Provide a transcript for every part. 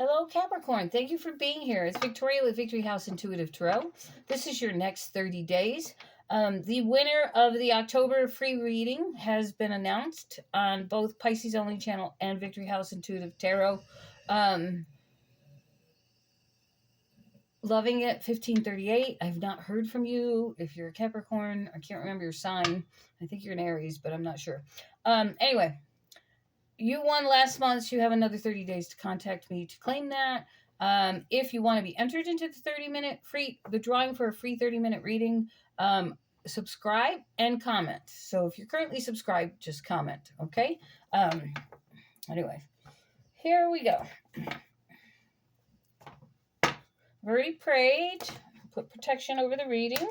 Hello, Capricorn. Thank you for being here. It's Victoria with Victory House Intuitive Tarot. This is your next 30 days. The winner of the October free reading has been announced on both Pisces Only Channel and Victory House Intuitive Tarot. Loving it, 1538. I've not heard from you. If you're a Capricorn, I can't remember your sign. I think you're an Aries, but I'm not sure. Anyway. You won last month, so you have another 30 days to contact me to claim that. If you want to be entered into the drawing for a free 30-minute reading, subscribe and comment. So if you're currently subscribed, just comment, okay? Anyway, here we go. I've already prayed, put protection over the reading.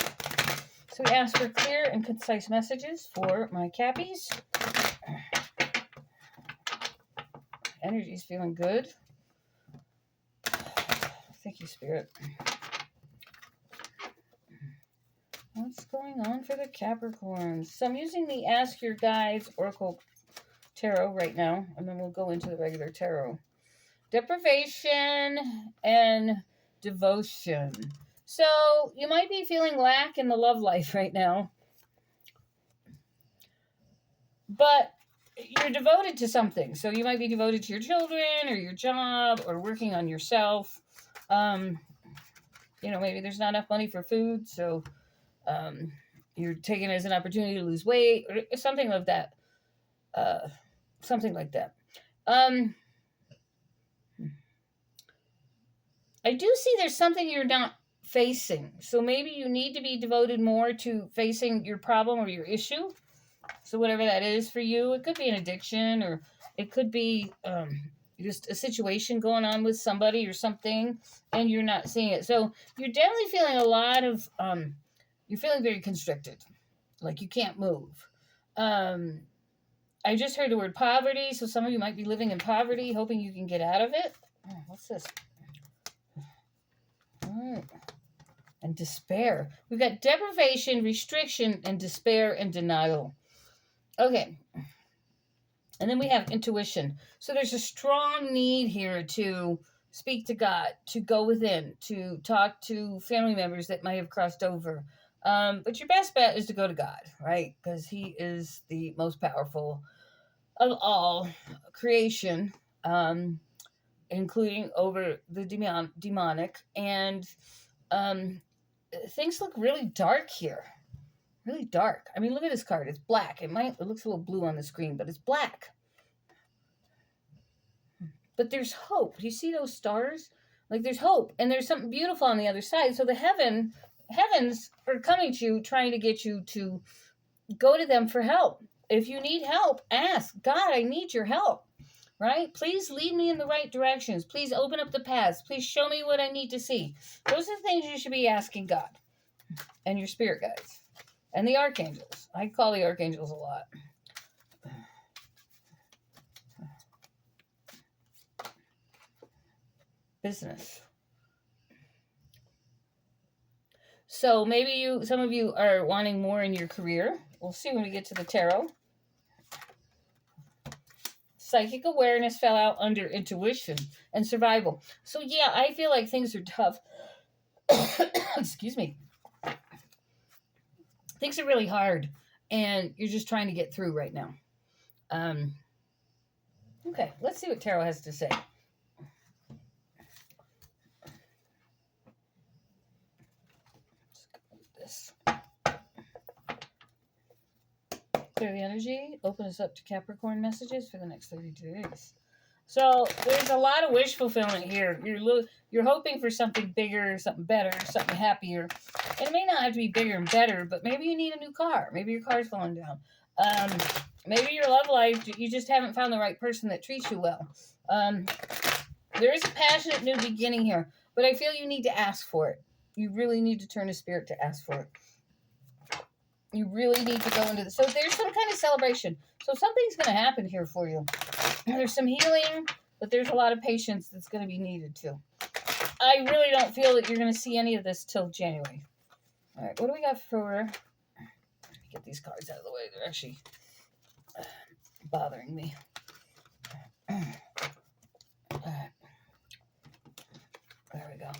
So we ask for clear and concise messages for my Cappies. Energy's feeling good. Thank you, Spirit. What's going on for the Capricorns? So I'm using the Ask Your Guides Oracle Tarot right now, and then we'll go into the regular tarot. Deprivation and devotion. So you might be feeling lack in the love life right now, but you're devoted to something. So you might be devoted to your children or your job or working on yourself. Maybe there's not enough money for food, so you're taking it as an opportunity to lose weight or something like that. I do see there's something you're not facing. So maybe you need to be devoted more to facing your problem or your issue. So whatever that is for you, it could be an addiction or it could be just a situation going on with somebody or something and you're not seeing it. So you're definitely feeling a lot of, you're feeling very constricted, like you can't move. I just heard the word poverty. So some of you might be living in poverty, hoping you can get out of it. Oh, what's this? All right. And despair. We've got deprivation, restriction, and despair and denial. Okay. And then we have intuition. So there's a strong need here to speak to God, to go within, to talk to family members that might have crossed over. But your best bet is to go to God, right? Because He is the most powerful of all creation, including over the demonic. And things look really dark here. Really dark. I mean, look at this card. It's black. It looks a little blue on the screen, but it's black. But there's hope. Do you see those stars? Like there's hope, and there's something beautiful on the other side. So the heavens are coming to you, trying to get you to go to them for help. If you need help, ask God. I need your help. Right? Please lead me in the right directions. Please open up the paths. Please show me what I need to see. Those are the things you should be asking God and your spirit guides. And the archangels. I call the archangels a lot. Business. So maybe some of you are wanting more in your career. We'll see when we get to the tarot. Psychic awareness fell out under intuition and survival. So yeah, I feel like things are tough. Excuse me. Things are really hard, and you're just trying to get through right now. Okay, let's see what tarot has to say. This. Clear the energy. Open us up to Capricorn messages for the next 32 days. So there's a lot of wish fulfillment here. You're hoping for something bigger, something better, something happier. And it may not have to be bigger and better, but maybe you need a new car. Maybe your car's falling down. Maybe your love life, you just haven't found the right person that treats you well. There is a passionate new beginning here, but I feel you need to ask for it. You really need to turn to spirit to ask for it. You really need to go into this. So there's some kind of celebration. So something's going to happen here for you. There's some healing, but there's a lot of patience that's going to be needed too. I really don't feel that you're going to see any of this till January. All right, what do we got for... Get these cards out of the way. They're actually bothering me.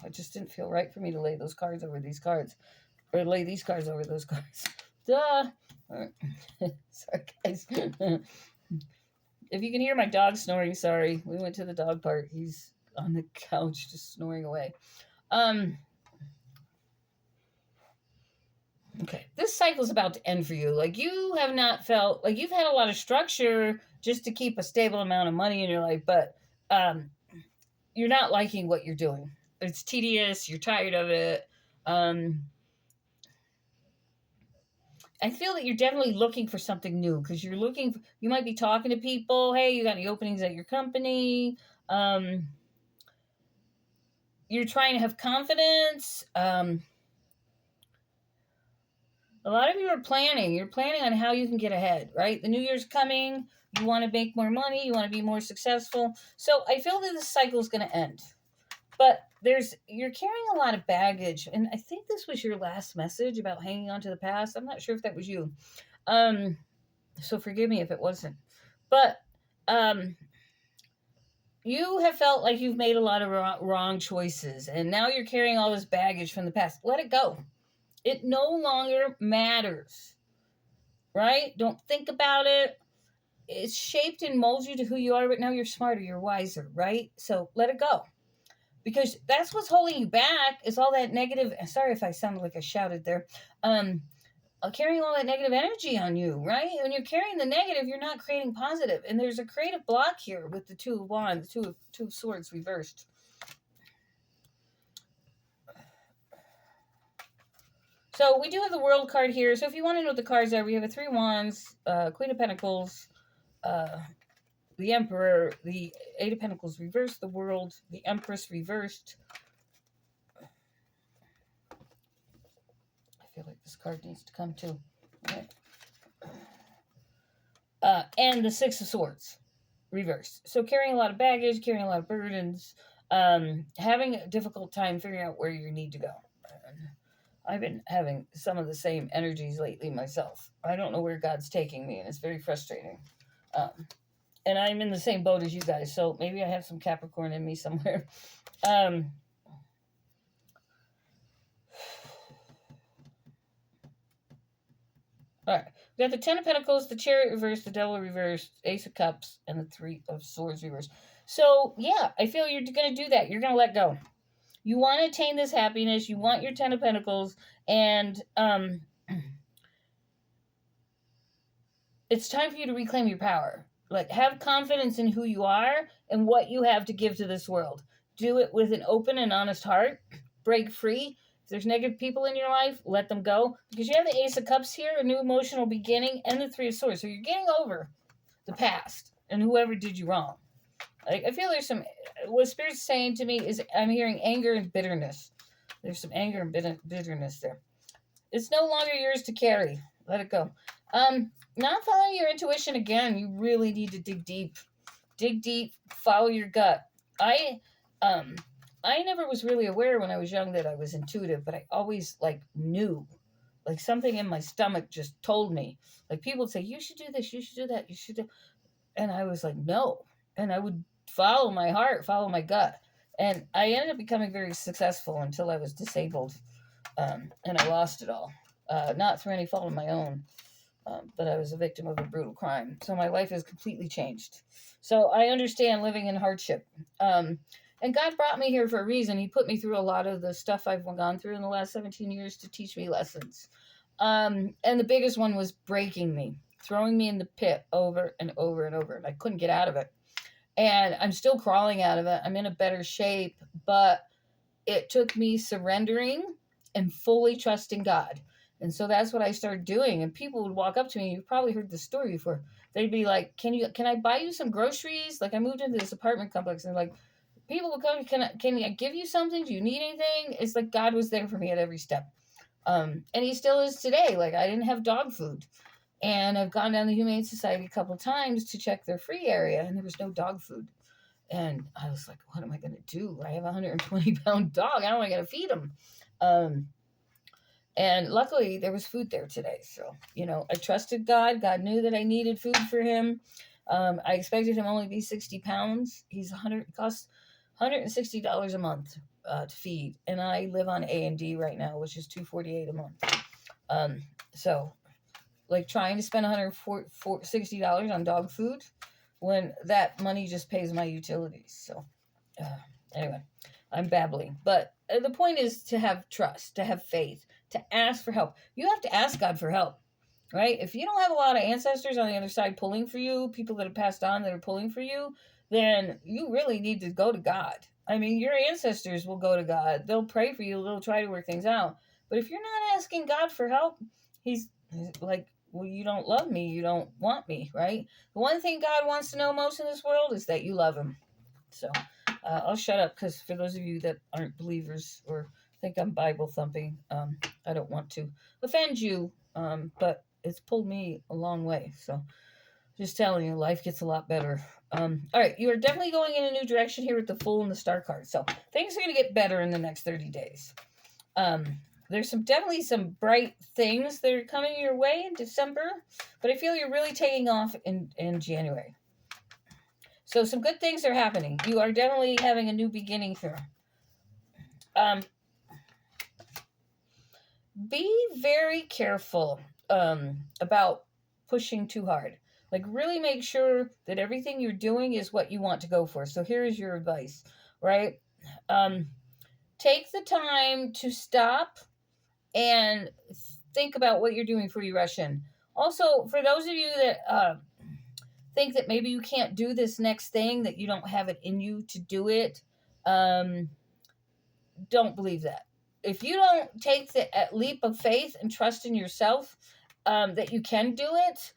It just didn't feel right for me to lay those cards over these cards. Or lay these cards over those cards. Duh. Sorry, guys. If you can hear my dog snoring, sorry. We went to the dog park. He's on the couch just snoring away. Okay, this cycle's about to end for you. Like, you have not felt like you've had a lot of structure just to keep a stable amount of money in your life, but you're not liking what you're doing. It's tedious. You're tired of it. I feel that you're definitely looking for something new because you might be talking to people. Hey, you got any openings at your company? You're trying to have confidence. A lot of you are planning. You're planning on how you can get ahead, right? The new year's coming. You want to make more money. You want to be more successful. So I feel that this cycle is going to end. But you're carrying a lot of baggage. And I think this was your last message about hanging on to the past. I'm not sure if that was you. So forgive me if it wasn't. But you have felt like you've made a lot of wrong choices. And now you're carrying all this baggage from the past. Let it go. It no longer matters. Right? Don't think about it. It's shaped and molds you to who you are, but now you're smarter, you're wiser, right? So let it go. Because that's what's holding you back is all that negative. Sorry if I sounded like I shouted there. Carrying all that negative energy on you, right? When you're carrying the negative, you're not creating positive. And there's a creative block here with the Two of Wands, two of Swords reversed. So we do have the World card here. So if you want to know what the cards are, we have a Three of Wands, Queen of Pentacles, the Emperor, the Eight of Pentacles reversed, the World, the Empress reversed. I feel like this card needs to come too. And the Six of Swords reversed. So carrying a lot of baggage, carrying a lot of burdens, having a difficult time figuring out where you need to go. I've been having some of the same energies lately myself. I don't know where God's taking me, and it's very frustrating. And I'm in the same boat as you guys, so maybe I have some Capricorn in me somewhere. All right. We got the Ten of Pentacles, the Chariot reversed, the Devil reversed, Ace of Cups, and the Three of Swords reversed. So, yeah, I feel you're going to do that. You're going to let go. You want to attain this happiness. You want your Ten of Pentacles, and it's time for you to reclaim your power. Like, have confidence in who you are and what you have to give to this world. Do it with an open and honest heart. Break free. If there's negative people in your life, let them go. Because you have the Ace of Cups here, a new emotional beginning, and the Three of Swords. So you're getting over the past and whoever did you wrong. Like, I feel there's some, what Spirit's saying to me is I'm hearing anger and bitterness. There's some anger and bitterness there. It's no longer yours to carry. Let it go. Not following your intuition again. You really need to dig deep. Dig deep. Follow your gut. I never was really aware when I was young that I was intuitive, but I always knew. Like something in my stomach just told me. Like people would say, you should do this, you should do that, you should do. And I was like, no. And I would follow my heart, follow my gut. And I ended up becoming very successful until I was disabled. And I lost it all. Not through any fault of my own. But I was a victim of a brutal crime. So my life has completely changed. So I understand living in hardship. And God brought me here for a reason. He put me through a lot of the stuff I've gone through in the last 17 years to teach me lessons. And the biggest one was breaking me, throwing me in the pit over and over and over. And I couldn't get out of it. And I'm still crawling out of it. I'm in a better shape. But it took me surrendering and fully trusting God. And so that's what I started doing. And people would walk up to me. You've probably heard this story before. They'd be like, can I buy you some groceries? Like I moved into this apartment complex and like people would come, can I give you something? Do you need anything? It's like God was there for me at every step. And he still is today. Like I didn't have dog food. And I've gone down the Humane Society a couple times to check their free area and there was no dog food. And I was like, what am I going to do? I have a 120-pound dog. How am I going to feed him? And luckily there was food there today. So, I trusted God. God knew that I needed food for him. I expected him only to be 60 pounds. He's costs $160 a month to feed, and I live on A&D right now, which is $248 a month. So like trying to spend $160 on dog food when that money just pays my utilities. So anyway, I'm babbling, but the point is to have trust, to have faith, to ask for help. You have to ask God for help, right? If you don't have a lot of ancestors on the other side pulling for you, people that have passed on that are pulling for you, then you really need to go to God. I mean, your ancestors will go to God. They'll pray for you. They'll try to work things out. But if you're not asking God for help, he's like, well, you don't love me. You don't want me, right? The one thing God wants to know most in this world is that you love him. So I'll shut up because for those of you that aren't believers or think I'm Bible thumping, I don't want to offend you, but it's pulled me a long way. So just telling you, life gets a lot better. All right, you are definitely going in a new direction here with the Fool and the Star card. So things are going to get better in the next 30 days. There's definitely some bright things that are coming your way in December, but I feel you're really taking off in January. So some good things are happening. You are definitely having a new beginning here. Be very careful about pushing too hard. Like really make sure that everything you're doing is what you want to go for. So here is your advice, right? Take the time to stop and think about what you're doing before you rush in. Also, for those of you that think that maybe you can't do this next thing, that you don't have it in you to do it, don't believe that. If you don't take the leap of faith and trust in yourself, that you can do it,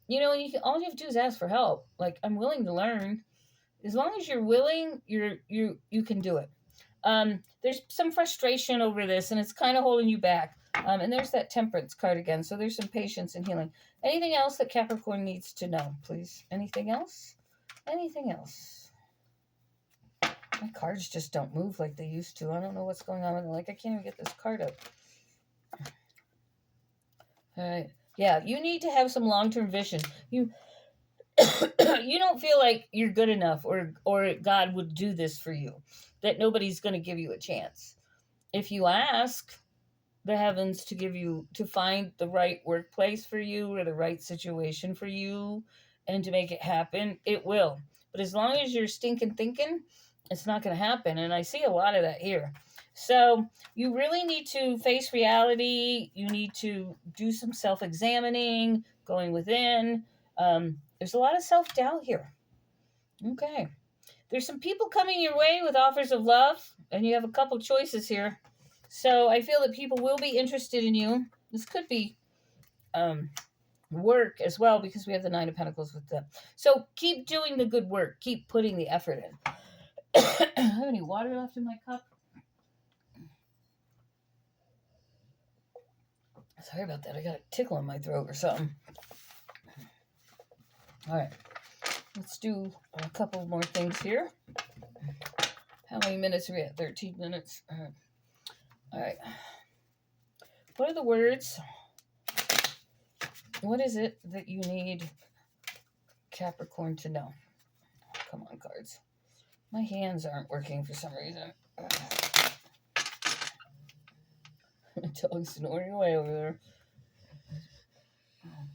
you know, all you have to do is ask for help. Like, I'm willing to learn. As long as you're willing, you can do it. There's some frustration over this, and it's kind of holding you back. And there's that Temperance card again. So there's some patience and healing. Anything else that Capricorn needs to know, please? Anything else? Anything else? My cards just don't move like they used to. I don't know what's going on with them. Like, I can't even get this card up. All right. Yeah, you need to have some long-term vision. You don't feel like you're good enough or God would do this for you, that nobody's going to give you a chance. If you ask the heavens to find the right workplace for you or the right situation for you and to make it happen, it will. But as long as you're stinking thinking, it's not going to happen. And I see a lot of that here. So you really need to face reality. You need to do some self-examining, going within. There's a lot of self-doubt here. Okay. There's some people coming your way with offers of love, and you have a couple choices here. So I feel that people will be interested in you. This could be work as well, because we have the Nine of Pentacles with them. So keep doing the good work. Keep putting the effort in. I have any water left in my cup? Sorry about that. I got a tickle in my throat or something. All right. Let's do a couple more things here. How many minutes are we at? 13 minutes. All right. What are the words? What is it that you need Capricorn to know? Come on, cards. My hands aren't working for some reason. My dog's snoring away over there.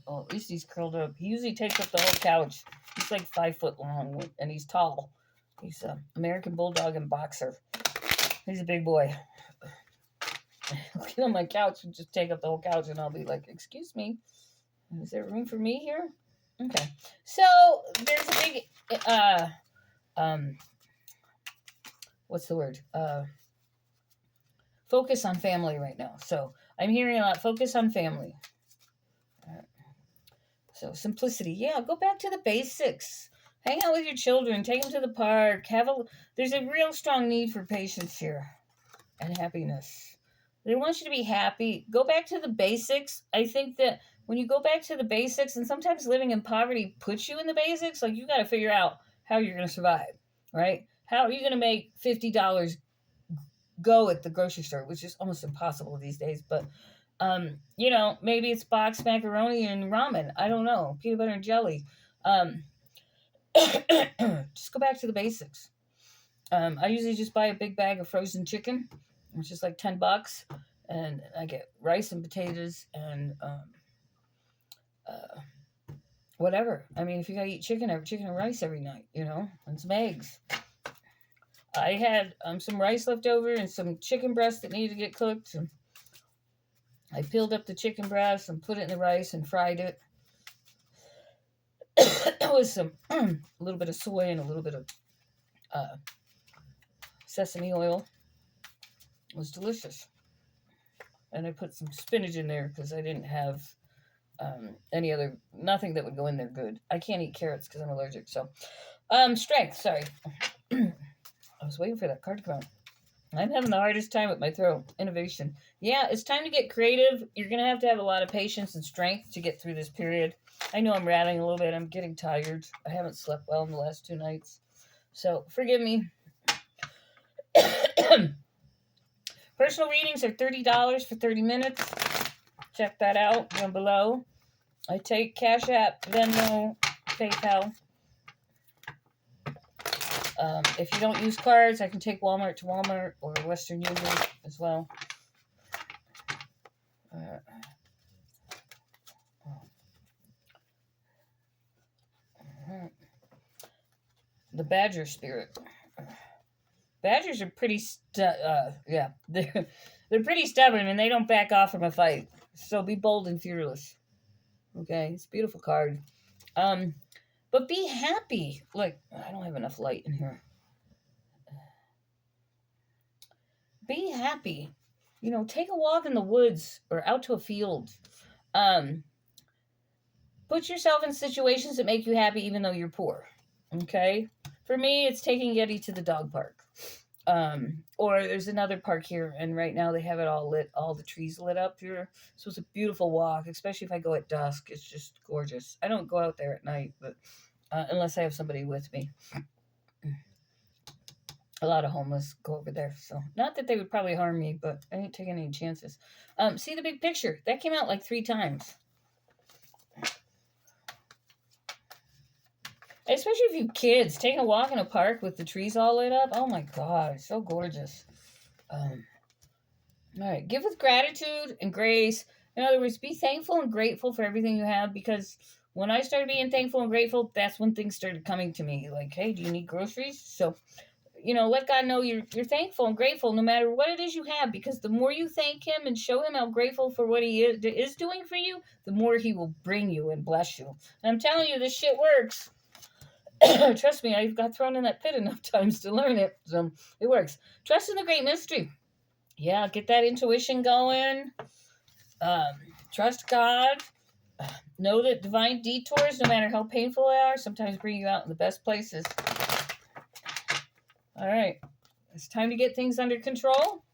Oh, at least he's curled up. He usually takes up the whole couch. He's like 5 foot long, and he's tall. He's an American Bulldog and boxer. He's a big boy. He'll get on my couch and just take up the whole couch, and I'll be like, excuse me, is there room for me here? Okay. So there's a big, what's the word? Focus on family right now. So I'm hearing a lot, focus on family. So simplicity. Yeah, go back to the basics. Hang out with your children. Take them to the park. There's a real strong need for patience here and happiness. They want you to be happy. Go back to the basics. I think that when you go back to the basics, and sometimes living in poverty puts you in the basics, like you got to figure out how you're going to survive, right? How are you going to make $50 go at the grocery store, which is almost impossible these days, but you know, maybe it's boxed macaroni and ramen. I don't know. Peanut butter and jelly. Just go back to the basics. I usually just buy a big bag of frozen chicken, which is like $10, and I get rice and potatoes and uh, whatever. I mean, if you gotta eat chicken, have chicken and rice every night, and some eggs. I had some rice left over and some chicken breast that needed to get cooked. And I peeled up the chicken breast and put it in the rice and fried it with some a little bit of soy and a little bit of uh, sesame oil. It was delicious. And I put some spinach in there because I didn't have nothing that would go in there good. I can't eat carrots because I'm allergic. So, strength, sorry. I was waiting for that card to come out. I'm having the hardest time with my throat. Innovation. Yeah, it's time to get creative. You're going to have a lot of patience and strength to get through this period. I know I'm rattling a little bit. I'm getting tired. I haven't slept well in the last 2 nights. So, forgive me. Personal readings are $30 for 30 minutes. Check that out down below. I take Cash App, Venmo, PayPal. If you don't use cards, I can take Walmart to Walmart or Western Union as well. The Badger Spirit. Badgers are pretty, they're pretty stubborn and they don't back off from a fight. So be bold and fearless. Okay, it's a beautiful card. But be happy. Like, I don't have enough light in here. Be happy. Take a walk in the woods or out to a field. Put yourself in situations that make you happy even though you're poor. Okay? For me, it's taking Yeti to the dog park. Or there's another park here, and right now they have it all lit, all the trees lit up here. So it's a beautiful walk, especially if I go at dusk. It's just gorgeous. I don't go out there at night, but unless I have somebody with me. A lot of homeless go over there, so not that they would probably harm me, but I ain't taking any chances. See the big picture? That came out like 3 times. Especially if you kids taking a walk in a park with the trees all lit up. Oh my God, so gorgeous. All right, give with gratitude and grace. In other words, be thankful and grateful for everything you have, because when I started being thankful and grateful, that's when things started coming to me. Like, hey, do you need groceries? So, let God know you're thankful and grateful no matter what it is you have, because the more you thank Him and show Him how grateful for what He is doing for you, the more He will bring you and bless you. And I'm telling you, this shit works. Trust me, I've got thrown in that pit enough times to learn it. So it works. Trust in the great mystery. Yeah, get that intuition going. Trust God. Know that divine detours, no matter how painful they are, sometimes bring you out in the best places. All right. It's time to get things under control.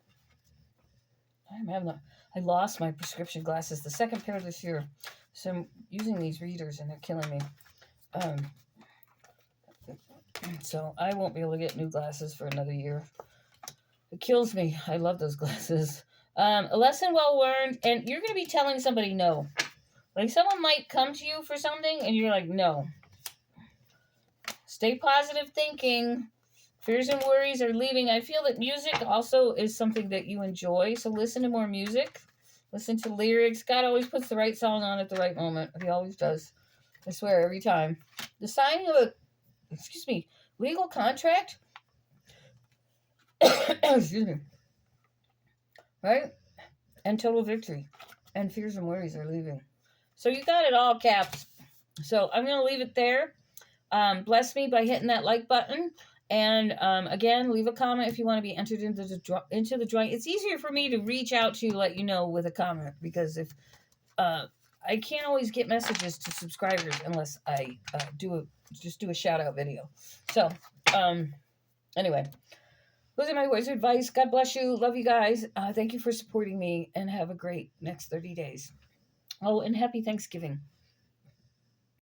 I lost my prescription glasses, the second pair this year. So I'm using these readers and they're killing me. So I won't be able to get new glasses for another year. It kills me. I love those glasses. A lesson well learned, and you're going to be telling somebody no. Like, someone might come to you for something, and you're like, no. Stay positive thinking. Fears and worries are leaving. I feel that music also is something that you enjoy, so listen to more music. Listen to lyrics. God always puts the right song on at the right moment. He always does. I swear, every time. The signing of a legal contract. Excuse me. Right? And total victory. And fears and worries are leaving. So you got it all, caps. So I'm going to leave it there. Bless me by hitting that like button. And again, leave a comment if you want to be entered into the drawing. It's easier for me to reach out to you, let you know with a comment, because if I can't always get messages to subscribers unless I do a shout out video. So anyway, those are my words of advice. God bless you. Love you guys. Thank you for supporting me, and have a great next 30 days. Oh, and happy Thanksgiving.